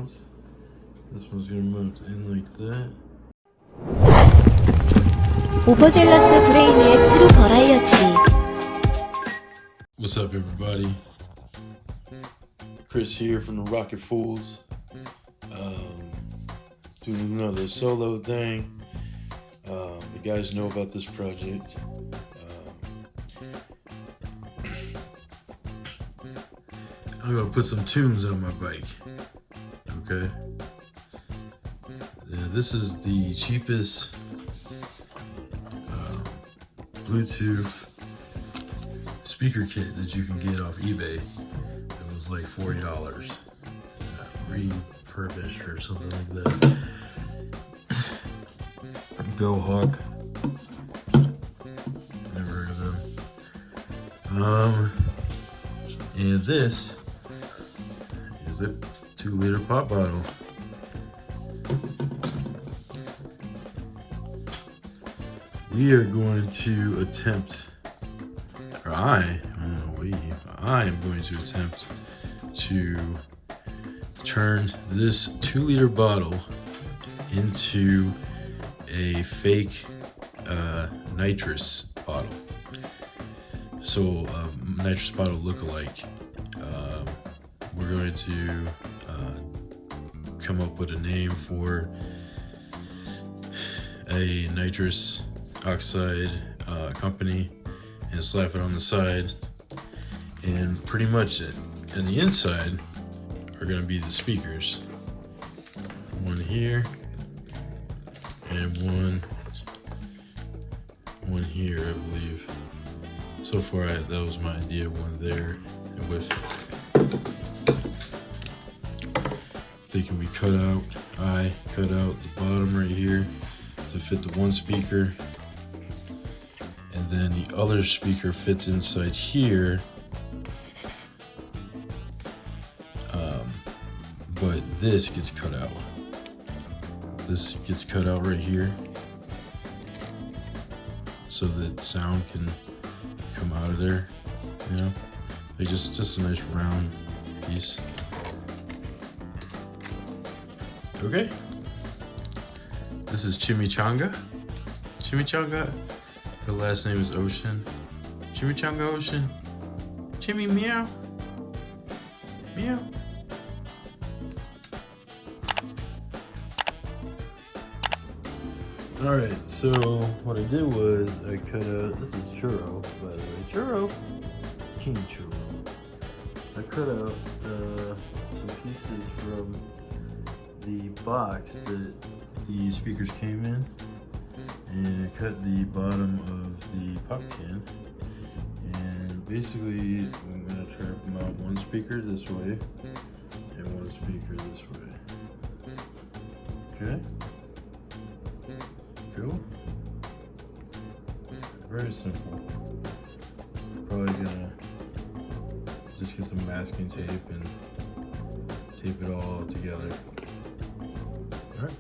mount. This one's gonna mount in like that. 오버젤러스 브레인의 트루 버라이어티. What's up, everybody? Chris here from the Rocket Fools. Doing another solo thing. You guys know about this project. I'm gonna put some tunes on my bike. Okay. Yeah, this is the cheapest Bluetooth speaker kit that you can get off eBay. It was like $40, refurbished or something like that. Go Hawk. Never heard of them. And this is a 2-liter pop bottle. We are going to attempt, or I am going to attempt to turn this 2-liter bottle into a fake nitrous bottle. So nitrous bottle look-alike. We're going to come up with a name for a nitrous oxide company and slap it on the side, and pretty much on the inside are going to be the speakers. One here and one here, I believe. So far that was my idea. One there, and with they can be cut out. I cut out the bottom right here to fit the one speaker, and then the other speaker fits inside here, but this gets cut out. This gets cut out right here so that sound can come out of there, you know, like just a nice round piece. Okay, this is Chimichanga. Her last name is Ocean. Chimichanga Ocean. Chimmy meow. Meow. Alright, so what I did was I cut out, this is churro, by the way. Churro. King churro. I cut out some pieces from the box that the speakers came in, and I cut the bottom of the pop can, and basically I'm going to try to mount one speaker this way and one speaker this way. Okay, cool. Very simple. Probably gonna just get some masking tape and tape it all together. Alright.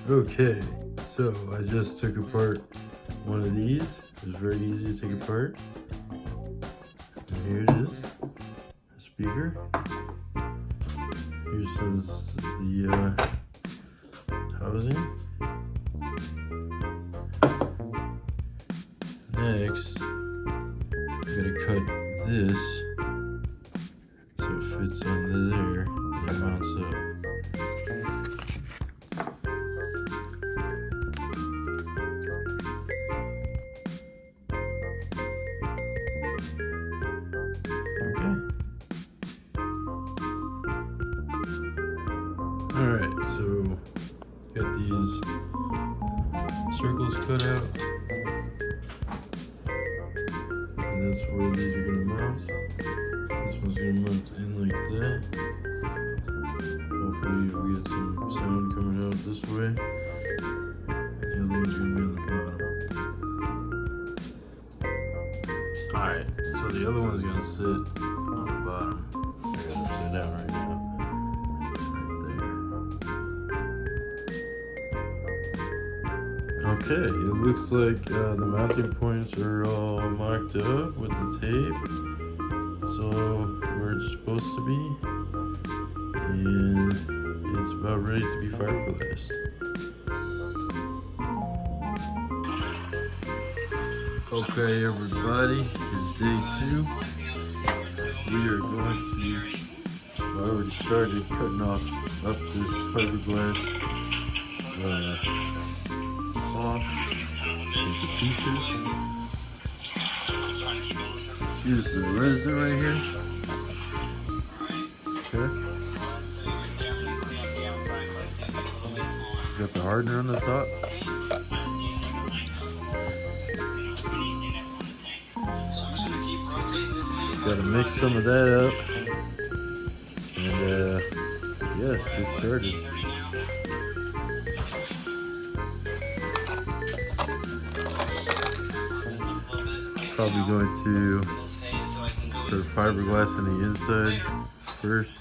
Okay, so I just took apart one of these. It was very easy to take apart. And here it is, a speaker. Here's the housing. Next, I'm gonna cut this so it fits under there and it mounts up. Alright, so got these circles cut out, and that's where these are going to mount. This one's going to mount in like that. Hopefully you'll get some sound coming out this way, and the other one's going to be on the bottom. Alright, so the other one's going to sit on the bottom. I got it upside down right now. Okay, it looks like the mounting points are all marked up with the tape, so we're where it's supposed to be, and it's about ready to be fiberglass. Okay, everybody, it's day 2. We are going to, I already started cutting up this fiberglass off into pieces. Here's the resin right here. Okay. Got the hardener on the top. Gotta mix some of that up. And yeah, let's get started. Probably going to start fiberglass on the inside first,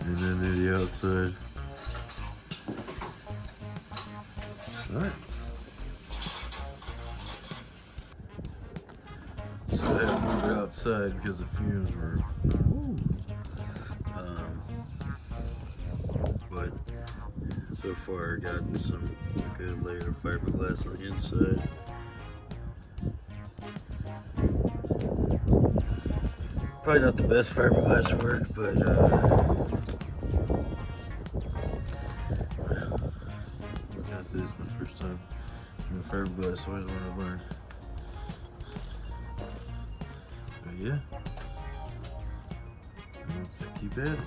and then do the outside. Alright. So I had to move it outside because the fumes were, woo. But so far I got some good layer of fiberglass on the inside. Probably not the best fiberglass work, but what can I say, it's my first time doing fiberglass, so I always want to learn. But yeah, let's keep at it.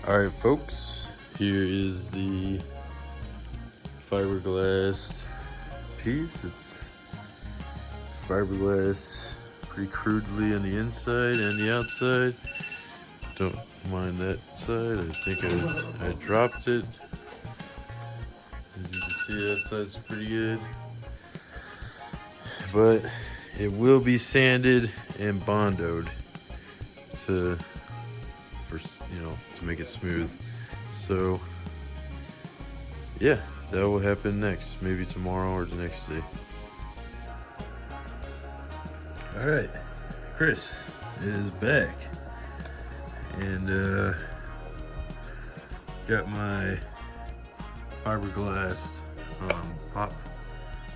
Alright folks, here is the fiberglass piece. It's fiberglass pretty crudely on the inside and the outside. Don't mind that side. I think I dropped it. As you can see, that side's pretty good. But it will be sanded and bondoed to make it smooth. So yeah, that will happen next, maybe tomorrow or the next day. All right, Chris is back, and got my fiberglass pop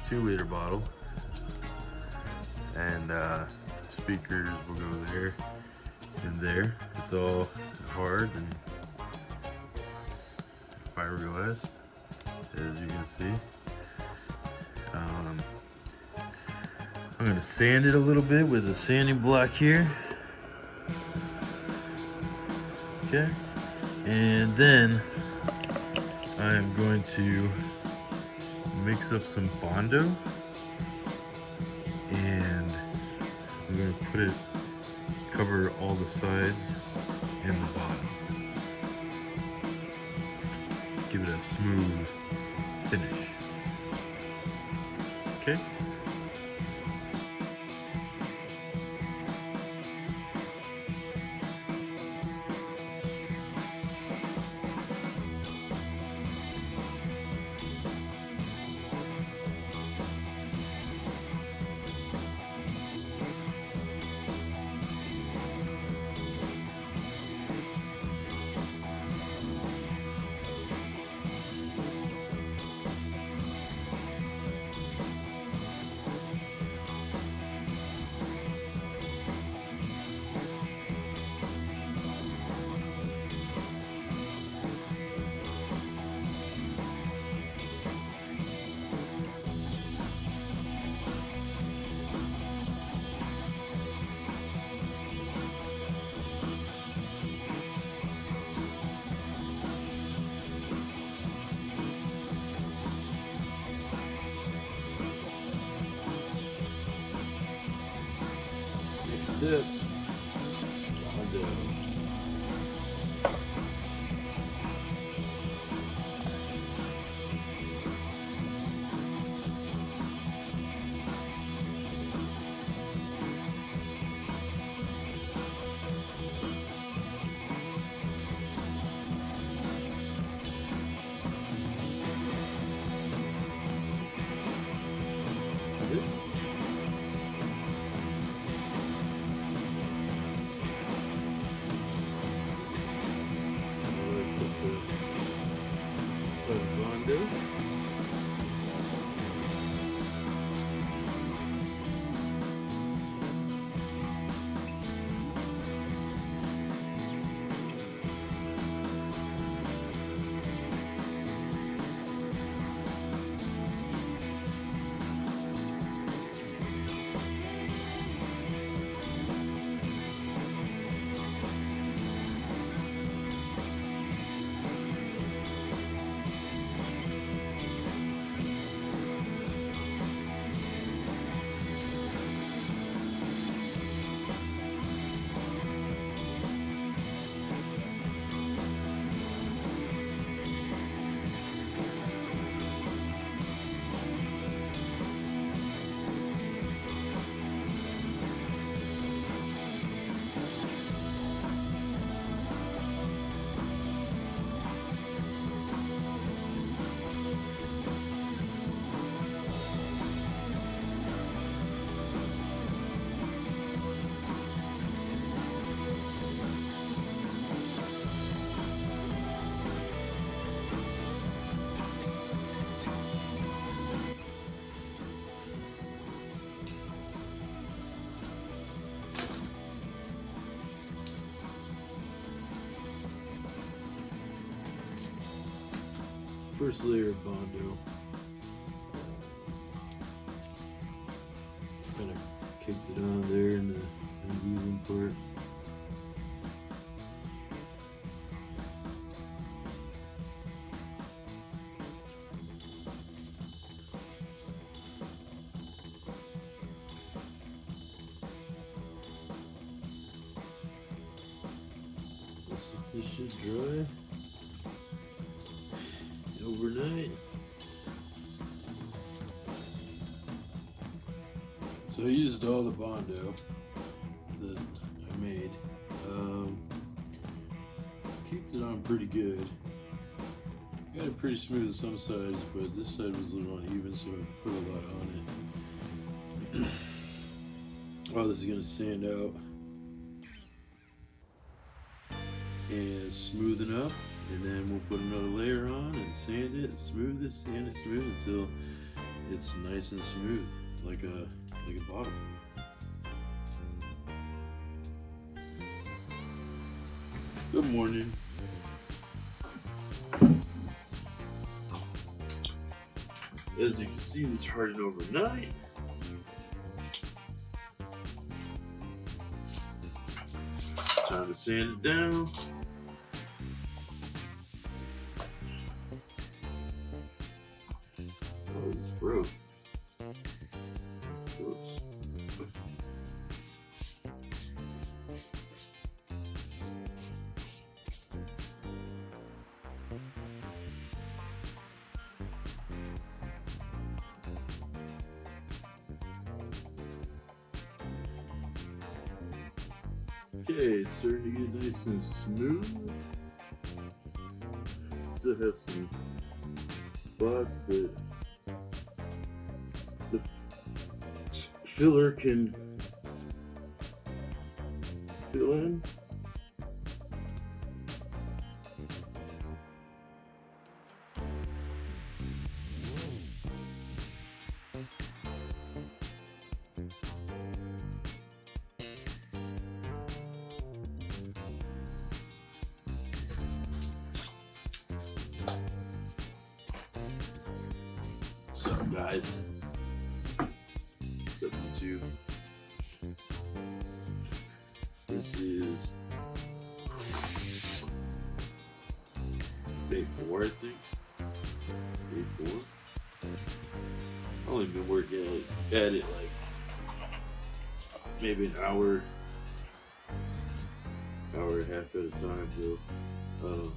2-liter bottle, and speakers will go there and there. It's all hard and fiberglass, as you can see. I'm going to sand it a little bit with a sanding block here. Okay. And then I'm going to mix up some Bondo. And I'm going to put it, cover all the sides and the bottom. Give it a smooth finish. Okay. Dip. Bondo. First layer of Bondo. Kind of kicked it on there in the uneven part. This should dry overnight. So I used all the Bondo that I made. Kept it on pretty good. Got it pretty smooth on some sides, but this side was a little uneven, so I put a lot on it. Oh, this is gonna sand out and smoothen up, and then we'll put another layer on and sand it, smooth it, sand it, smooth it until it's nice and smooth, like a bottom. Good morning. As you can see, it's hardened overnight. Time to sand it down. Oh, it's broke. Oops. Okay, it's starting to get nice and smooth. Still have some spots that the filler can fill in. What's up, guys? What's up, YouTube? This is day 4, I think. Day 4. I've only been working at it like maybe an hour and a half at a time, though.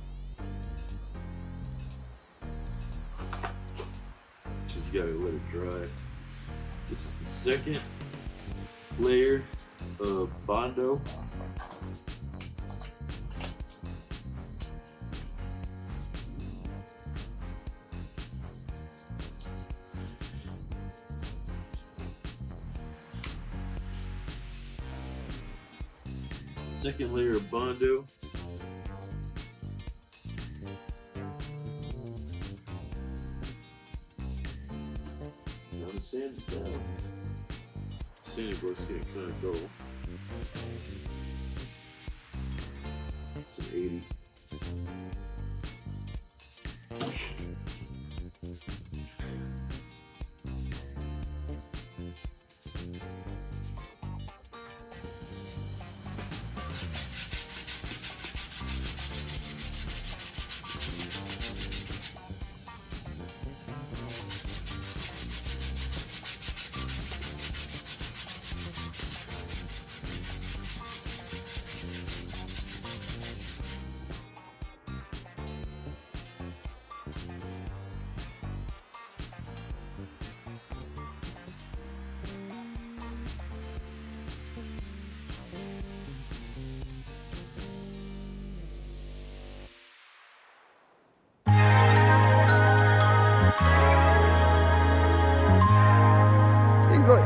You gotta let it dry. This is the second layer of Bondo. Second layer of Bondo. Sand it down. Sanding brush is getting kind of dull. It's an 80. Things like